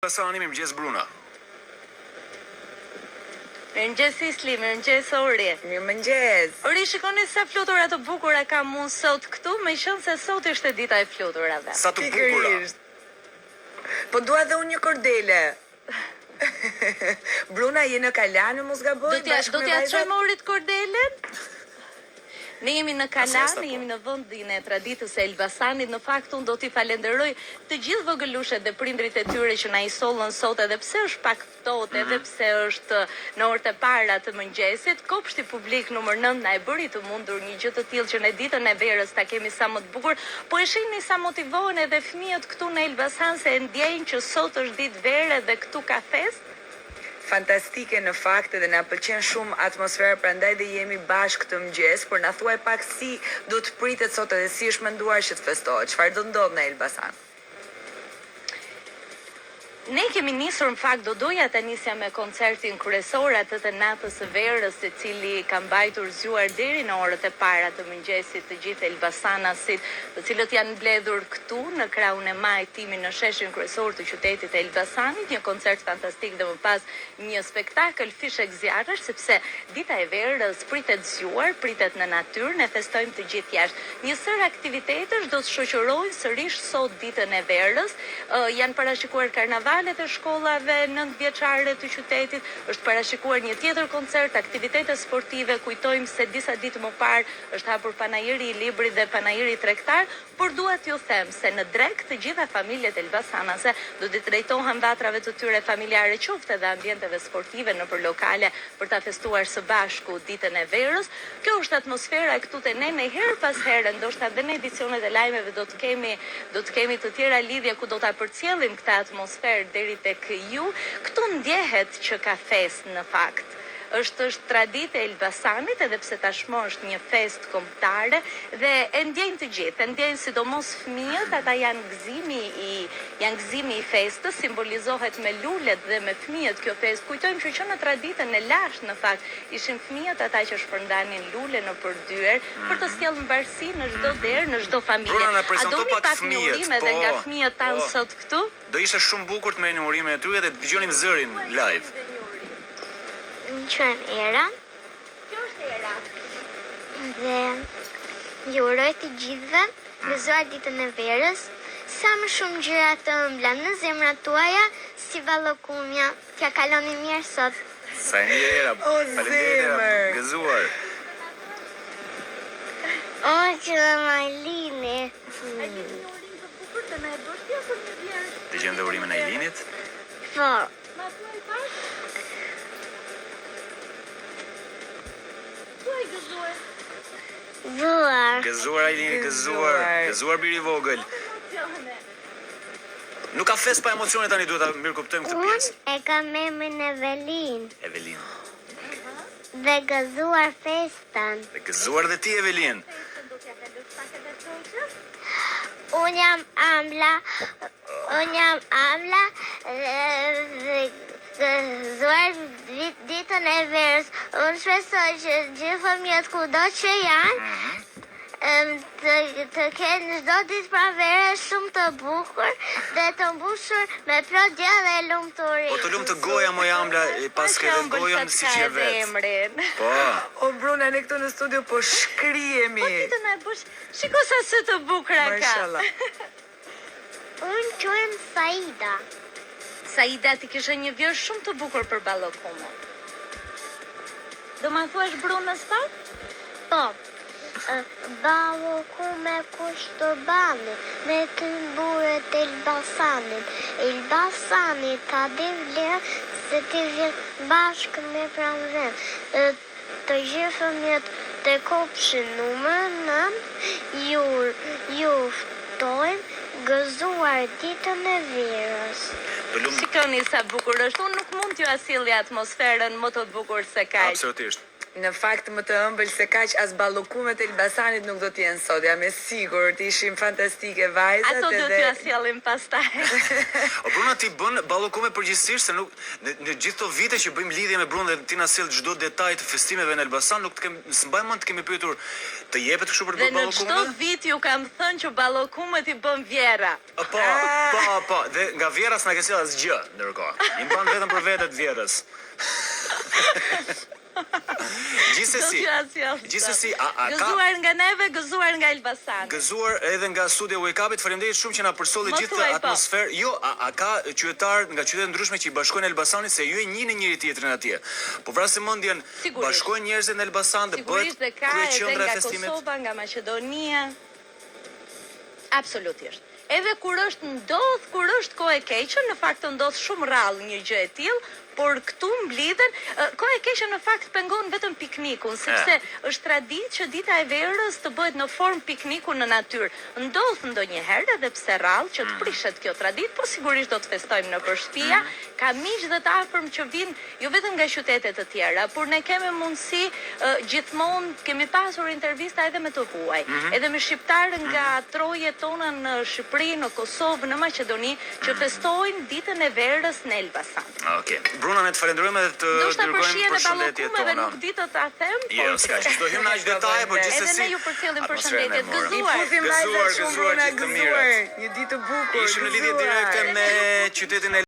Pasani, mirëmëngjes Bruna. Mirëmëngjes Isli, mirëmëngjes Ori. Mirëmëngjes. Ori, shikoni sa flutura të bukura kam unë sot këtu, meqense se sot ishte dita e fluturave. Sa të bukura. Po dua dhe unë një kordele. Bruna, je në Kalanë, mos gaboj. Do t'ja çojmë Orit kordelen? Ne jemi në Kalanë, jemi në vendin e traditës së Elbasanit. Në fakt unë do t'i falenderoj të gjithë vogëlushët dhe prindrit e tyre që na i sollën sot, edhe pse është pak ftohtë, edhe pse është në orët e para të mëngjesit. Kopshti publik numër 9 na e bëri të mundur një gjë të tillë që në ditën e verës ta kemi sa më të bukur. Po e shihni sa motivohen edhe fëmijët këtu në Elbasan se ndjejnë që sot është ditë vere dhe këtu ka festë. Fantastike në fakt dhe na pëlqen shumë atmosfera, prandaj dhe jemi bashkë këtë mëngjes, por na thuaj pak si do të pritet sot edhe si është menduar që të festohet. Çfarë do ndodh në Elbasan? Ne kemi nisur, në fakt do doja të nisja me koncertin kryesor atë të natës së verës, i cili ka mbajtur zgjuar deri në orët e para të mëngjesit të gjithë elbasanasit, të cilët janë mbledhur këtu në krahun e majt timi në sheshin kryesor të qytetit të Elbasanit, një koncert fantastik dhe më pas një spektakël fishek zjarresh, sepse dita e verës pritet zgjuar, pritet në natyrë, ne festojmë të gjithë jashtë. Një sër aktivitetesh do të shoqërojnë sërish sot ditën e verës, janë parashikuar karnavalet e shkollave 9 vjeçare të qytetit, është parashikuar një tjetër koncert, aktivitete sportive, kujtojmë se disa ditë më parë është hapur panajiri i librit dhe panajiri tregtar, por dua t'ju them se në drek të gjitha familjet elbasanase do të drejtohen vatrave të tyre familjare, qoftë edhe ambienteve sportive nëpër lokale për ta festuar së bashku ditën e verës. Kjo është atmosfera këtu te ne, her pas here, ndoshta edhe në edicionet e lajmeve do të kemi të tjera lidhje ku do ta përcjellim këtë atmosferë deri tek ju. Këtu ndjehet që ka festë në fakt. Është traditë e Elbasanit, edhe pse tashmë është një festë kombëtare dhe e ndjejnë të gjithë, e ndjejnë sidomos fëmijët, ata janë gëzimi i festës, simbolizohet me lulet dhe me fëmijët kjo festë. Kujtojmë që në traditën e lashtë në fakt ishin fëmijët ata që shpërndanin lule në përdyer për të sjellë mbarësi në çdo derë, në çdo familje. A doni pak një urime edhe nga fëmijët tanë sot këtu? Do ishte shumë bukur të merrni urimin e tyre dhe të dëgjonim zërin live. Më quajm Era. Kjo është Era. Dhe ju uroj të gjithëve gëzuar ditën e verës, sa më shumë gjëra të ëmbla në zemrat tuaja, si vallokumja. T'ja kaloni mirë sot. Sa e mirë Era. O Faleminderit Era, zemër. gëzuar. O që Majlini. Dëgjojmë dhe urimin e Ailinit. Po. Zuar. Gëzuar Ailini, gëzuar. Gëzuar biri i vogël. Nuk ka fest pa emocione tani, duhet ta mirë kuptojmë këtë pjesë. Unë e kam emrin Evelin Evelin. dhe gëzuar festën. Dhe gëzuar dhe ti Evelin. Unë jam Amla dhe gëzuar ditën e verës. Unë shpresoj që gjithë fëmijët kudo që janë të kenë çdo ditë pranvere shumë të bukur dhe të mbushur me plot gjë dhe lumturi. Po të lumë të goja moj Amla, pas ke dhe gojën si që e vetë. Po. O Bruna, ne këtu në studio po shkrihemi. Ti të na bësh, shiko sa sy të bukura ka. Mashallah. Unë quhem Saida. Saida, ti kishe një vjerë shumë të bukur për ballokume. Do ma thuash Brunës pak? Po. Ballokume Kushtobani me të burët e Elbasanit. Elbasani ka dhe vlerë se ti vjen bashkë me pranveren. Të gjithë fëmijët të kopshti numër 9 ju ftojmë gëzuar ditën e verës. Të lumë. Shikoni sa bukur është, unë nuk mund t'ju asillja atmosferën më të bukur se kaq. Absolutisht. Në fakt më të ëmbël se kaq as ballokumet e Elbasanit nuk do të jenë sot. Jam e sigurt, ishim fantastike vajzat. Ato do t'ju asjellim pastaj. O Bruna, ti bën ballokume përgjithsisht se nuk në gjithë këto vite që bëjmë lidhje me Bruna dhe ti na sjell çdo detaj të festimeve në Elbasan, nuk s'mbaj mend të kemi pyetur të jepet kështu për të Dhe bërë në ballokume. çdo vit ju kam thënë që ballokumet i bën Vjera. Po, dhe nga Vjera s'na ke sjell asgjë ndërkohë. I mban vetëm për vetët Vjerës. Gjithsesi, a ka gëzuar nga neve, gëzuar nga Elbasan. gëzuar edhe nga studia Wake Up-it. Faleminderit shumë që na përsolli Mos gjithë thuaj po. atmosferë. Jo, a ka qytetar nga qytete ndryshme që i bashkojnë Elbasanit se ju e njihni njëri tjetrin atje. Po vrasim mendjen, Sigurisht. bashkojnë njerëzit në Elbasan dhe bëhet Sigurisht dhe ka edhe kryeqendra e nga festimit. Kosova, nga Maqedonia. Absolutisht. Edhe kur është kohë e keqe, në fakt ndodh shumë rrallë një gjë e tillë, por këtu mblidhen, kohë e keqe në fakt pengon vetëm piknikun, sepse është traditë që dita e verës të bëhet në formë pikniku në natyrë. Ndodh ndonjëherë edhe pse rrallë që të prishet kjo traditë, po sigurisht do të festojmë nëpër shtëpia. Ka miq dhe të afërm që vinë jo vetëm nga qytete të tjera, por ne kemi mundësi gjithmonë kemi pasur intervista edhe me të huaj, edhe me shqiptarë nga trojet tona në Shqipëri, në Kosovë, në Maqedoni, që festojnë ditën e verës në Elbasan. Okej. Bruna, ne të falenderojmë dhe të Ndoshta dërgojmë përshien e përshëndetjet ballokumeve tona. nuk di të ta them, Jo, s'ka që do hym në aq detaje, por Edhe gjithsesi ne ju përcjellim atmosferën e përshëndetjet. morëm. I Gëzuar. puthim vajzat shumë, Gëzuar, Bruna, gjithë të gëzuar. mirat. Një ditë të bukur. Ishim në lidhje gëzuar. direkte me qytetin e